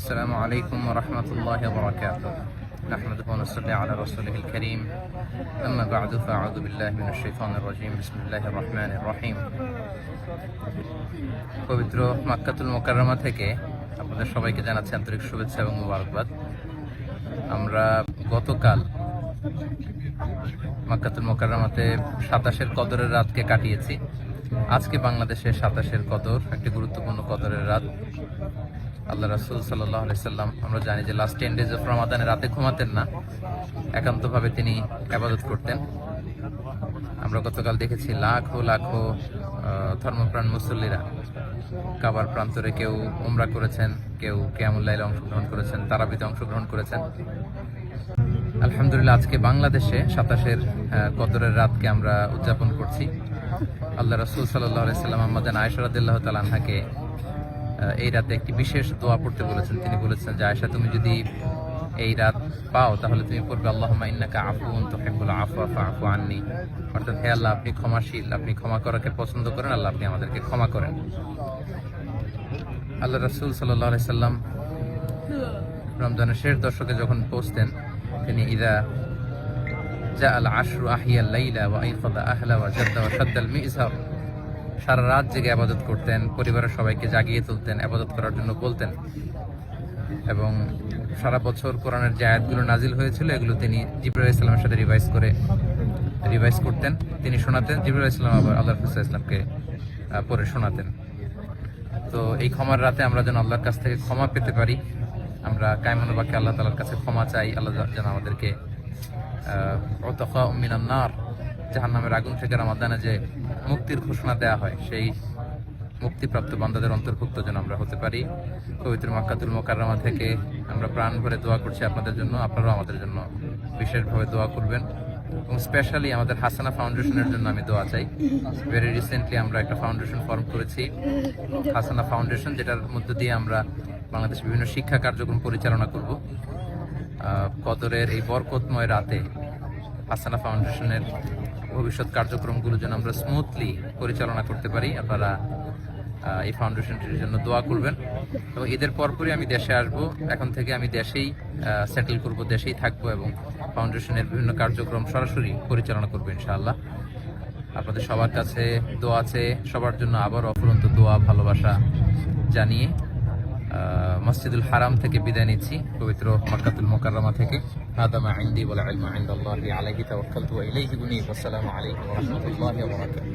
السلام عليكم ورحمة الله وبركاته. نحمده ونصلي على رسوله الكريم. أما بعد فأعوذ بالله من الشيطان الرجيم. بسم الله الرحمن الرحيم. পবিত্র মক্কাতুল মুকাররমা থেকে আপনাদের সবাইকে জানাচ্ছি আন্তরিক শুভেচ্ছা এবং মোবারকবাদ। আমরা গতকাল মক্কাতুল মুকাররমাতে 27-এর কদরের রাতকে কাটিয়েছি। আজকে বাংলাদেশে 27-এর কদর, একটি গুরুত্বপূর্ণ কদরের রাত। আল্লাহ রাসূল সাল্লাল্লাহু আলাইহি সাল্লাম, আমরা জানি যে লাস্ট 10 ডেজ অফ রমাদানে রাতে ঘুমাতেন না, একান্তভাবে তিনি ইবাদত করতেন। আমরা গতকাল দেখেছি লাখো লাখো ধর্মপ্রাণ মুসল্লিরা কাবার প্রান্তরে কেউ উমরা করেছেন, কেউ কিয়ামুল লাইলে অংশগ্রহণ করেছেন, তারাবিতে অংশগ্রহণ করেছেন। আলহামদুলিল্লাহ, আজকে বাংলাদেশে 27-এর কদরের রাতকে আমরা উদযাপন করছি। আল্লাহ রাসূল সাল্লাল্লাহু আলাইহি সাল্লাম আম্মা জান আয়েশা রাদিয়াল্লাহু তাআলা আনহাকে এই রাতে একটি বিশেষ দোয়া পড়তে বলেছেন। তিনি বলেছেন যে, আয়েশা, তুমি যদি এই রাত পাও তাহলে তুমি পড়বে আল্লাহুম্মা ইন্নাকা আফুউন তুহিব্বুল আফওয়া ফাআফু আন্নী। অর্থাৎ, হে আল্লাহ, আপনি ক্ষমাশীল, আপনি ক্ষমা করাকে পছন্দ করেন, আল্লাহ আপনি আমাদেরকে ক্ষমা করেন। আল্লাহ রাসূল সাল্লাল্লাহু আলাইহি সাল্লাম রমজানের শেষ দশকে যখন পৌঁছতেন, তিনি ইদা জাআল আশরু আহিয়াল লাইলা ওয়া আইকাযা আহলা ওয়া জাদ্দা ওয়া শাদ্দাল মিযজার, সারা রাত জেগে ইবাদত করতেন, পরিবারের সবাইকে জাগিয়ে তুলতেন, ইবাদত করার জন্য বলতেন। এবং সারা বছর কোরআনের যে আয়াতগুলো নাজিল হয়েছিল এগুলো তিনি জিবরাইল আলাইহিস সালামের সাথে রিভাইজ করতেন, তিনি শোনাতেন। জিবরাইল আলাইহিস সালাম আবার আল্লাহর রাসূল ইসলামকে পড়ে শোনাতেন। তো এই ক্ষমার রাতে আমরা যেন আল্লাহর কাছ থেকে ক্ষমা পেতে পারি, আমরা কায়মানুল বাকি আল্লাহ তাআলার কাছে ক্ষমা চাই। আল্লাহ যেন আমাদেরকে উতাকা মিনান নার, জাহান্নামের আগুন থেকে রমাদানে যে মুক্তির ঘোষণা দেওয়া হয়, সেই মুক্তিপ্রাপ্ত বান্দাদের অন্তর্ভুক্ত যেন আমরা হতে পারি। পবিত্র মক্কাতুল মুকাররমা থেকে আমরা প্রাণ ভরে দোয়া করছি আপনাদের জন্য, আপনারাও আমাদের জন্য বিশেষভাবে দোয়া করবেন। এবং স্পেশালি আমাদের হাসানা ফাউন্ডেশনের জন্য আমি দোয়া চাই। ভেরি রিসেন্টলি আমরা একটা ফাউন্ডেশন ফর্ম করেছি, হাসানা ফাউন্ডেশন, যেটার মধ্য দিয়ে আমরা বাংলাদেশের বিভিন্ন শিক্ষা কার্যক্রম পরিচালনা করব। কদরের এই বরকতময় রাতে হাসানা ফাউন্ডেশনের ভবিষ্যৎ কার্যক্রমগুলো যেন আমরা স্মুথলি পরিচালনা করতে পারি। আপনারা এই ফাউন্ডেশনটির জন্য দোয়া করবেন। এবং ঈদের পরপরই আমি দেশে আসব। এখন থেকে আমি দেশেই সেটেল করব, দেশেই থাকবো এবং ফাউন্ডেশনের বিভিন্ন কার্যক্রম সরাসরি পরিচালনা করবো ইনশাআল্লাহ। আপনাদের সবার কাছে দোয়া আছে, সবার জন্য আবার অফুরন্ত দোয়া ভালোবাসা জানিয়ে মসজিদুল হারাম থেকে বিদায় নিচ্ছি, পবিত্র মক্কাতুল মুকাররমা থেকে। হাদা মা ইনদি ওয়াল ইলমু ইনদাল্লাহি আলাইহি তাওয়াক্কালতু ওয়া ইলাইহি উনীব। আসসালামু আলাইকুম ওয়া রাহমাতুল্লাহি ওয়া বারাকাতুহু।